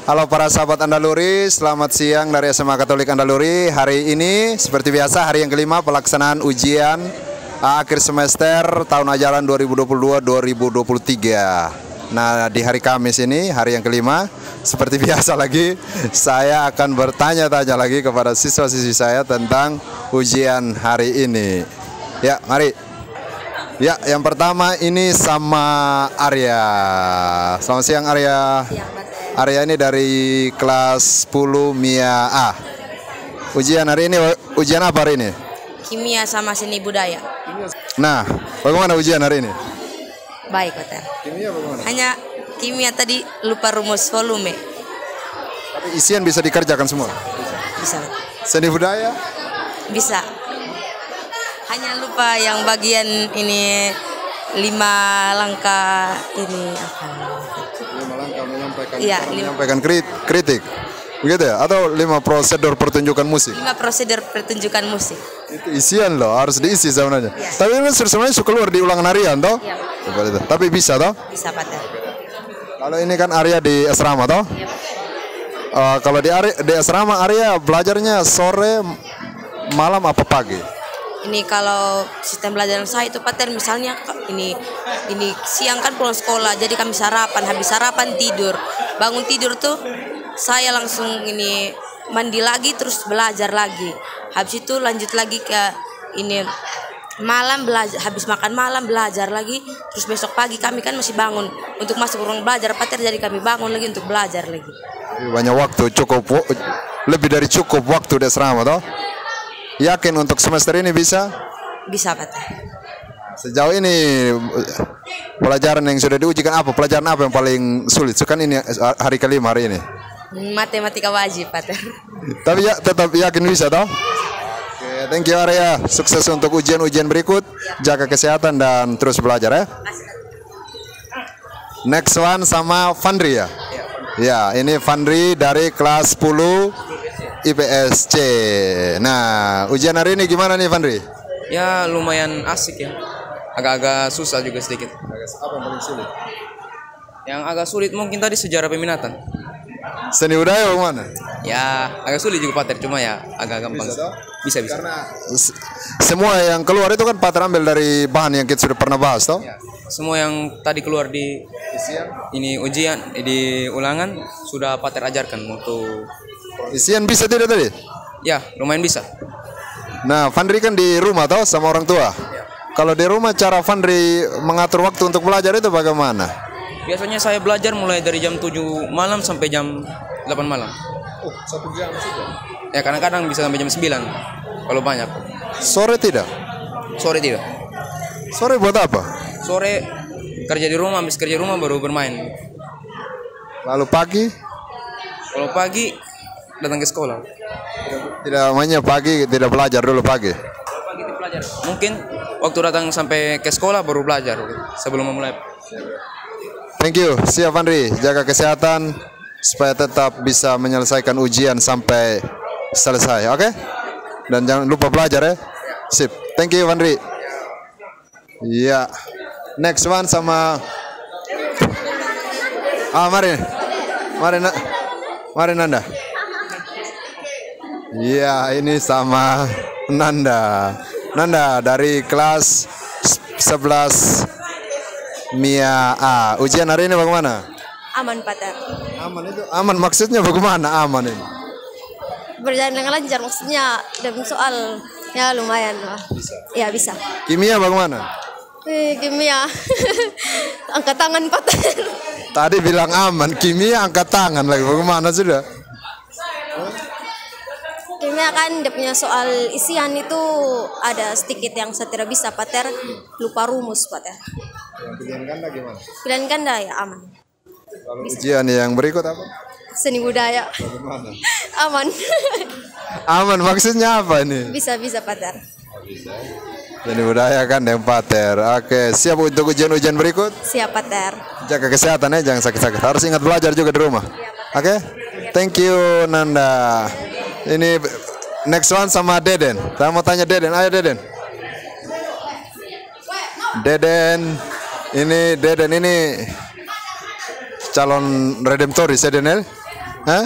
Halo para sahabat Andaluri, selamat siang dari SMA Katolik Andaluri. Hari ini seperti biasa hari yang kelima pelaksanaan ujian akhir semester tahun ajaran 2022-2023. Nah, di hari Kamis ini, hari yang kelima, seperti biasa lagi saya akan bertanya-tanya lagi kepada siswa-siswi saya tentang ujian hari ini. Ya, mari. Ya, yang pertama ini sama Arya. Selamat siang Arya. Arya ini dari kelas 10 MIA A. Ujian hari ini, ujian apa hari ini? Kimia sama seni budaya. Nah, bagaimana ujian hari ini? Baik, Pater. Kimia bagaimana? Hanya kimia tadi lupa rumus volume. Tapi isian bisa dikerjakan semua? Bisa. Seni budaya? Bisa. Hanya lupa yang bagian ini 5 langkah ini apa? 5 langkah menyampaikan, iya, menyampaikan kritik. Begitu ya? Atau 5 prosedur pertunjukan musik? 5 prosedur pertunjukan musik. Itu isian loh, harus diisi sebenarnya. Ya. Tapi ini sebenarnya suka keluar di ulangan harian toh? Ya. Tapi bisa toh? Bisa, Pater. Kalau ini kan Arya di asrama toh? Ya. Kalau di asrama Arya belajarnya sore, malam apa pagi? Ini kalau sistem belajar saya itu, Pater, misalnya ini siang kan pulang sekolah, jadi kami sarapan, habis sarapan tidur, bangun tidur tuh saya langsung ini mandi lagi terus belajar lagi, habis itu lanjut lagi ke ini malam belajar, habis makan malam belajar lagi, terus besok pagi kami kan masih bangun untuk masuk ruang belajar, Pater, jadi kami bangun lagi untuk belajar lagi. Banyak waktu, lebih dari cukup waktu di asrama toh? Yakin untuk semester ini bisa? Bisa, Pater. Sejauh ini pelajaran yang sudah diujikan apa? Pelajaran apa yang paling sulit? Kan ini hari kelima hari ini. Matematika wajib, Pater. Tapi ya tetap yakin bisa toh? Oke, thank you Arya. Sukses untuk ujian-ujian berikut. Jaga kesehatan dan terus belajar ya. Next one sama Fandri ya. Ya, ini Fandri dari kelas 10 IPSC. Nah, ujian hari ini gimana nih Fandri? Ya lumayan asik ya. Agak-agak susah juga sedikit. Apa yang paling sulit? Yang agak sulit mungkin tadi sejarah peminatan. Seni budaya bagaimana? Ya agak sulit juga Pater, cuma ya agak gampang. Bisa. Karena semua yang keluar itu kan Pater ambil dari bahan yang kita sudah pernah bahas toh? Ya, semua yang tadi keluar di ini ujian di ulangan sudah Pater ajarkan untuk isian bisa tidak tadi? ya lumayan bisa. Nah, Fandri kan di rumah toh sama orang tua. Kalau di rumah cara Fandri mengatur waktu untuk belajar itu bagaimana? Biasanya saya belajar mulai dari jam 7 malam sampai jam 8 malam. Oh, 1 jam saja. Ya kadang-kadang bisa sampai jam 9 kalau banyak. Sore tidak? Sore tidak. Sore buat apa? Sore kerja di rumah, habis kerja rumah baru bermain. Lalu pagi? Kalau pagi datang ke sekolah. Tidak namanya pagi, tidak belajar dulu pagi. Pagi itu belajar. Mungkin waktu datang sampai ke sekolah baru belajar sebelum memulai. Thank you, siap Fandri. Jaga kesehatan supaya tetap bisa menyelesaikan ujian sampai selesai, oke? Dan jangan lupa belajar ya. Sip. Thank you Fandri. Iya. Next one sama mari Nanda. Iya, ini sama Nanda. Nanda dari kelas 11 MIA A. Ujian hari ini bagaimana? Aman, Pater. Aman itu aman maksudnya bagaimana aman ini? Berjalan dengan lancar maksudnya, dan soal ya lumayan lah. Bisa. Ya bisa. Kimia bagaimana? Kimia angkat tangan, Pater. Tadi bilang aman, kimia angkat tangan lagi. Bagaimana sudah? Kimia kan dia punya soal isian itu ada sedikit yang saya tidak bisa, Pater. Lupa rumus, Pater. Yang pilihan ganda gimana? Pilihan ganda ya aman. Kalau ujian yang berikut apa? Seni budaya. Bagaimana? Aman. Aman maksudnya apa ini? Bisa Pater. Seni budaya kan yang Pater. Oke, siap untuk ujian-ujian berikut? Siap, Pater. Jaga kesehatan ya, jangan sakit-sakit. Harus ingat belajar juga di rumah. Oke? Thank you Nanda. Ini next one sama Deden. Saya mau tanya Deden. Ayo Deden. Deden ini calon redemptoris ya Deden. Hah?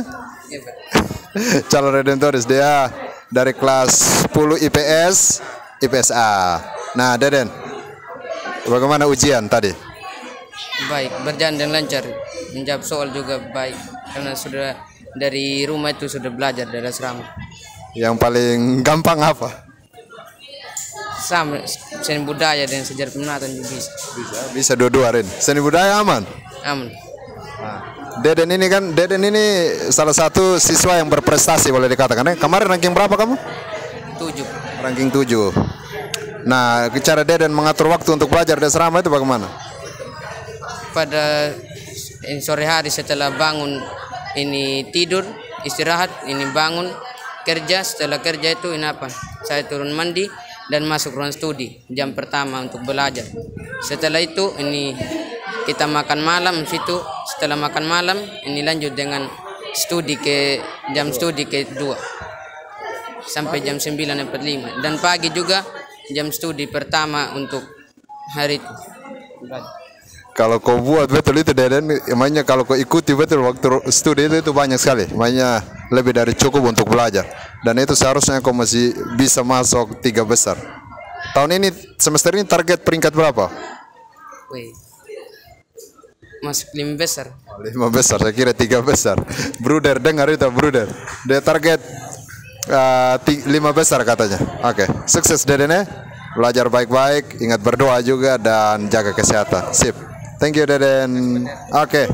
Calon redentoris dia dari kelas 10 IPS, IPSA. Nah, Deden, bagaimana ujian tadi? Baik, berjalan dan lancar. Menjawab soal juga baik karena sudah dari rumah itu sudah belajar dari asrama. Yang paling gampang apa? Sama seni budaya dan sejarah peminatan juga bisa. Bisa dua-dua, Rin. Seni budaya aman. Aman. Deden ini salah satu siswa yang berprestasi boleh dikatakan. Kemarin ranking berapa kamu? 7. Ranking 7. Nah, cara Deden mengatur waktu untuk belajar di asrama itu bagaimana? Pada sore hari setelah bangun ini tidur, istirahat, ini bangun, kerja. Setelah kerja itu ini apa? Saya turun mandi dan masuk ruang studi jam pertama untuk belajar. Setelah itu ini kita makan malam situ. Setelah makan malam ini lanjut dengan jam studi ke-2 sampai jam 9.45 dan pagi juga jam studi pertama untuk hari itu. Kalau kau buat betul itu Deden, emangnya kalau kau ikuti betul waktu studi itu banyak sekali, emangnya lebih dari cukup untuk belajar. Dan itu seharusnya kau masih bisa masuk 3 besar. Tahun ini semester ini target peringkat berapa? Wih, masuk 5 besar. 5 besar, saya kira 3 besar. Bruder, dengar itu Bruder. Dia target 5 besar katanya. Oke, sukses Deden ya. Belajar baik-baik, ingat berdoa juga dan jaga kesehatan. Sip. Thank you Deden. Oke.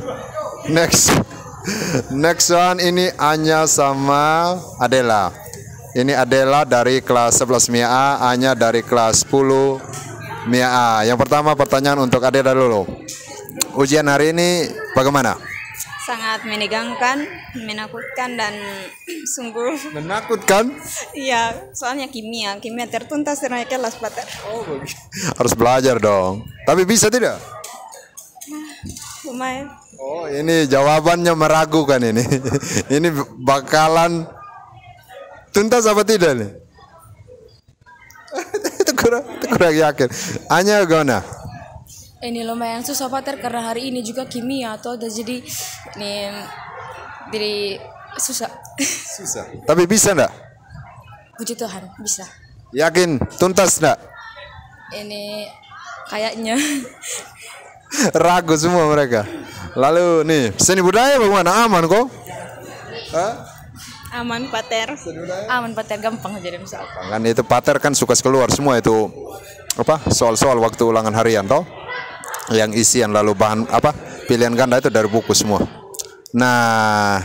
Next one ini Anya sama Adela. Ini Adela dari kelas 11 MIA A, Anya dari kelas 10 MIA A. Yang pertama pertanyaan untuk Adela dulu. Ujian hari ini bagaimana? Sangat menegangkan, menakutkan dan sungguh. Menakutkan? Iya, soalnya kimia tertuntas naik kelas Pater. Oh, harus belajar dong. Tapi bisa tidak? Lumayan. Oh, ini jawabannya meragukan ini. Ini bakalan tuntas apa tidak nih? Itu kurang yakin. Anya gimana? Ini lumayan susah Pater karena hari ini juga kimia atau jadi ini jadi susah. Susah. Tapi bisa enggak? Puji Tuhan bisa. Yakin tuntas enggak? Ini kayaknya. Ragu semua mereka. Lalu nih seni budaya bagaimana? Aman kok? Aman Pater. Aman Pater, gampang jadi misal. Kan itu Pater kan suka keluar semua itu apa? Soal-soal waktu ulangan harian toh? Yang isian lalu bahan apa? Pilihan ganda itu dari buku semua. Nah,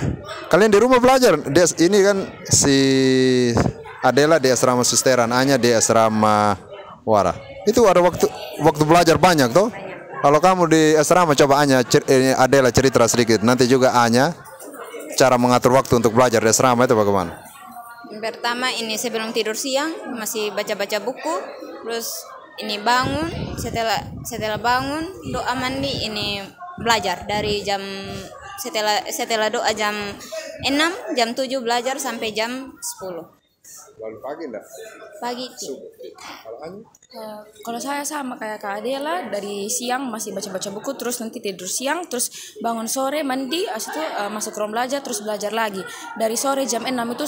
kalian di rumah belajar. Ini kan si Adela di asrama Susteran, Anya di asrama Wara. Itu ada waktu belajar banyak toh? Kalau kamu di asrama coba Adela cerita sedikit. Nanti juga Anya cara mengatur waktu untuk belajar di asrama itu bagaimana? Pertama ini sebelum tidur siang masih baca-baca buku, terus ini bangun, setelah bangun doa mandi ini belajar dari jam setelah doa jam 6, jam 7 belajar sampai jam 10. Lalu pagi enggak? Pagi. Kalau saya sama kayak Kak Adela, dari siang masih baca-baca buku, terus nanti tidur siang, terus bangun sore mandi, habis itu masuk ruang belajar, terus belajar lagi. Dari sore jam 6 itu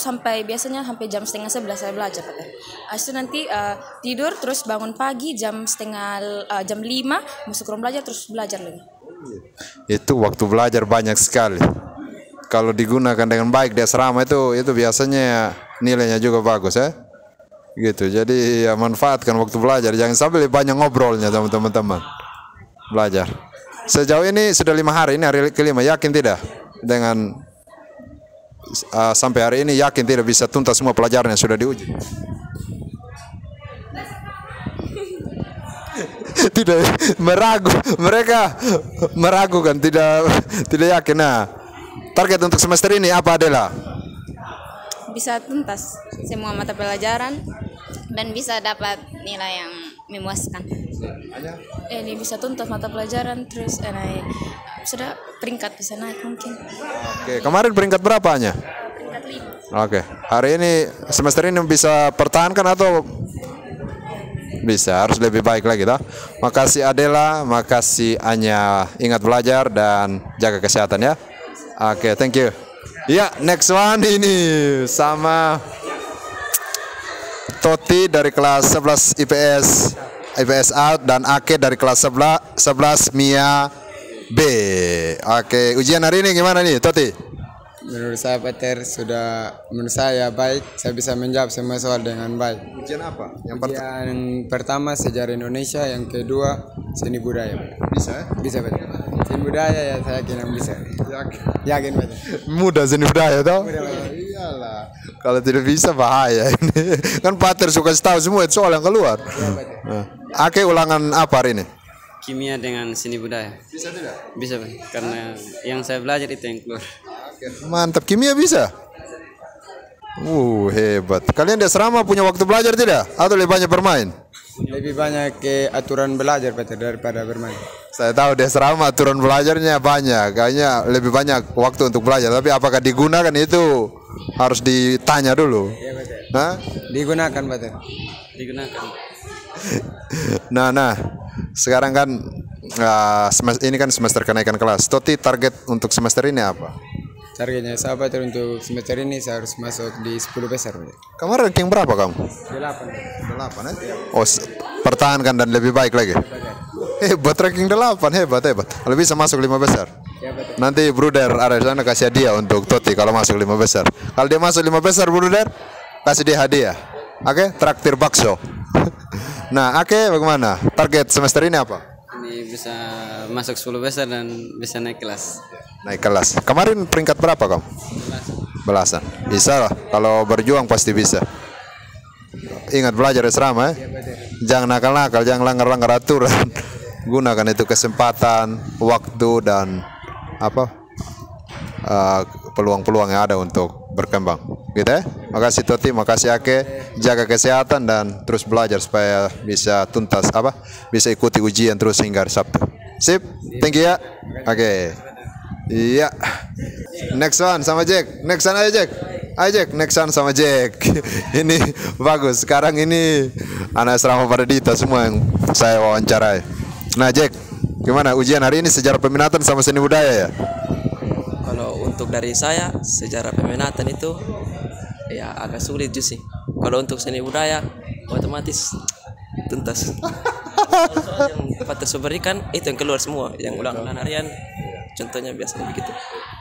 biasanya sampai jam setengah 11 saya belajar. Habis itu nanti tidur, terus bangun pagi jam 5 masuk ruang belajar, terus belajar lagi. Itu waktu belajar banyak sekali. Kalau digunakan dengan baik di asrama itu biasanya nilainya juga bagus ya. Gitu. Jadi ya manfaatkan waktu belajar. Jangan sampai banyak ngobrolnya sama teman-teman. Belajar. Sejauh ini sudah 5 hari. Ini hari kelima. Yakin tidak? Dengan sampai hari ini yakin tidak bisa tuntas semua pelajaran yang sudah diuji? Tidak, mereka meragukan, tidak yakin. Nah, target untuk semester ini apa Adela? Bisa tuntas semua mata pelajaran dan bisa dapat nilai yang memuaskan. Ini bisa tuntas mata pelajaran, terus naik sudah peringkat bisa naik mungkin. Oke, kemarin peringkat berapanya? Peringkat 5. Oke, hari ini semester ini bisa pertahankan atau bisa harus lebih baik lagi toh. Makasih Adela, makasih Anya, ingat belajar dan jaga kesehatan ya. Oke, thank you. Ya, next one ini sama Toti dari kelas 11 IPS A dan Ake dari kelas 11 Mia B. Oke, ujian hari ini gimana nih, Toti? Menurut saya menurut saya baik, saya bisa menjawab semua soal dengan baik. Ujian apa? Yang pertama sejarah Indonesia, yang kedua seni budaya. Bisa? Bisa Pak. Seni budaya ya saya yakin yang bisa. Yakin Pak. Mudah seni budaya toh? Iyalah. Kalau tidak bisa bahaya ini. Kan Pater suka tahu semua soal yang keluar. Nah. Ake ulangan apa hari ini? Kimia dengan seni budaya. Bisa tidak? Bisa Pak, karena yang saya belajar itu yang keluar. Mantap, kimia bisa. Hebat. Kalian di asrama punya waktu belajar tidak? Atau lebih banyak bermain? Lebih banyak ke aturan belajar Pak daripada bermain. Saya tahu di asrama aturan belajarnya banyak. Kayaknya lebih banyak waktu untuk belajar. Tapi apakah digunakan itu harus ditanya dulu. Iya Pak. Hah? Digunakan Pak. Digunakan. Nah. Sekarang kan ini kan semester kenaikan kelas. Toti, target untuk semester ini apa? Targetnya saya Pak untuk semester ini saya harus masuk di 10 besar Pak. Kamu ranking berapa kamu? 8 ya? Oh, pertahankan dan lebih baik lagi. Hebat, ranking 8, hebat. Kalau bisa masuk 5 besar. Ya, betul. Nanti Bruder ada di sana kasih hadiah untuk Toti kalau masuk 5 besar. Kalau dia masuk 5 besar Bruder, kasih dia hadiah. Oke, traktir bakso. Nah, bagaimana? Target semester ini apa? Ini bisa masuk 10 besar dan bisa naik kelas. Naik kelas. Kemarin peringkat berapa kamu? Belasan. Bisa lah. Kalau berjuang pasti bisa. Ingat belajar asrama ya. Jangan nakal-nakal, jangan langgar-langgar aturan. Gunakan itu kesempatan, waktu dan peluang-peluang yang ada untuk berkembang. Gitu ya. Makasih Toti, makasih Ake. Jaga kesehatan dan terus belajar supaya bisa tuntas bisa ikuti ujian terus hingga hari Sabtu. Sip. Thank you ya. Oke. Iya. Next one sama Jack. Next one aja Jack. Ayo Jack, next one sama Jack. Ini bagus. Sekarang ini anak asrama pada Dita semua yang saya wawancarai. Nah Jack, gimana ujian hari ini sejarah peminatan sama seni budaya ya? Kalau untuk dari saya sejarah peminatan itu ya agak sulit sih. Kalau untuk seni budaya otomatis tuntas. Soal yang Pater berikan itu yang keluar semua, yang ulangan harian contohnya biasanya begitu.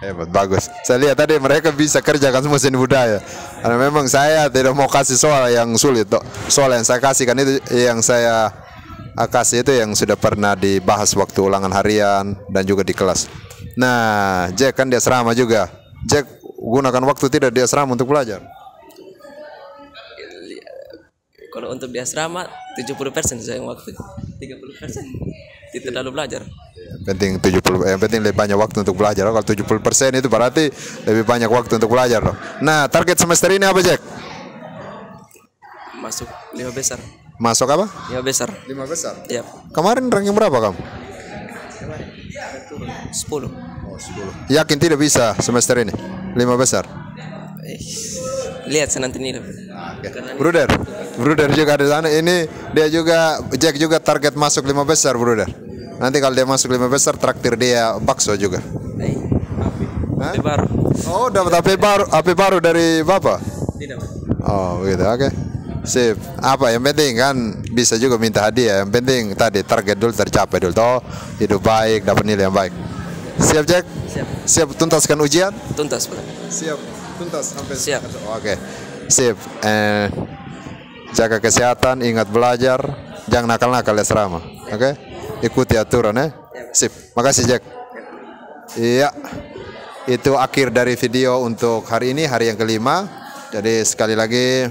Hebat, bagus. Saya lihat tadi mereka bisa kerjakan semua seni budaya. Karena memang saya tidak mau kasih soal yang sulit. Soal yang saya kasihkan itu yang saya kasih itu yang sudah pernah dibahas waktu ulangan harian dan juga di kelas. Nah, Jack kan di asrama juga. Jack gunakan waktu tidak di asrama untuk belajar. Kalau untuk di asrama 70% saya waktu, 30% tidak terlalu belajar. Penting 70, yang penting lebih banyak waktu untuk belajar. Kalau 70% itu berarti lebih banyak waktu untuk belajar. Nah, target semester ini apa Jack? Masuk 5 besar. Masuk apa? 5 besar. 5 besar. Iya. Kemarin ranking berapa kamu? 10. Oh, 10. Yakin tidak bisa semester ini 5 besar? Lihat nanti nih. Bruder juga di sana. Ini dia juga, Jack juga target masuk 5 besar, Bruder. Nanti kalau dia masuk 5 besar, traktir dia bakso juga. HP baru. Oh, dapat HP baru dari Bapak? Tidak. Oh, gitu. Oke. Sip. Apa yang penting kan bisa juga minta hadiah. Yang penting tadi target dulu tercapai dulu. Toh hidup baik, dapat nilai yang baik. Siap, Jack? Siap tuntaskan ujian? Tuntas, Pak. Siap. Tuntas sampai siap. Oke. Sip. Jaga kesehatan, ingat belajar, jangan nakal-nakal ya asrama. Oke? Ikuti aturan ya. Sip. Makasih Jack. Iya. Itu akhir dari video untuk hari ini, hari yang kelima. Jadi sekali lagi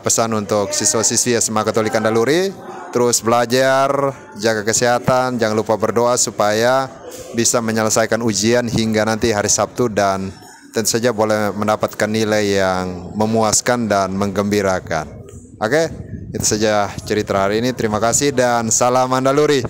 pesan untuk siswa-siswi SMA Katolik Kandaluri, terus belajar, jaga kesehatan, jangan lupa berdoa supaya bisa menyelesaikan ujian hingga nanti hari Sabtu dan tentu saja boleh mendapatkan nilai yang memuaskan dan menggembirakan. Oke, itu saja cerita hari ini. Terima kasih dan salam Mandaluri.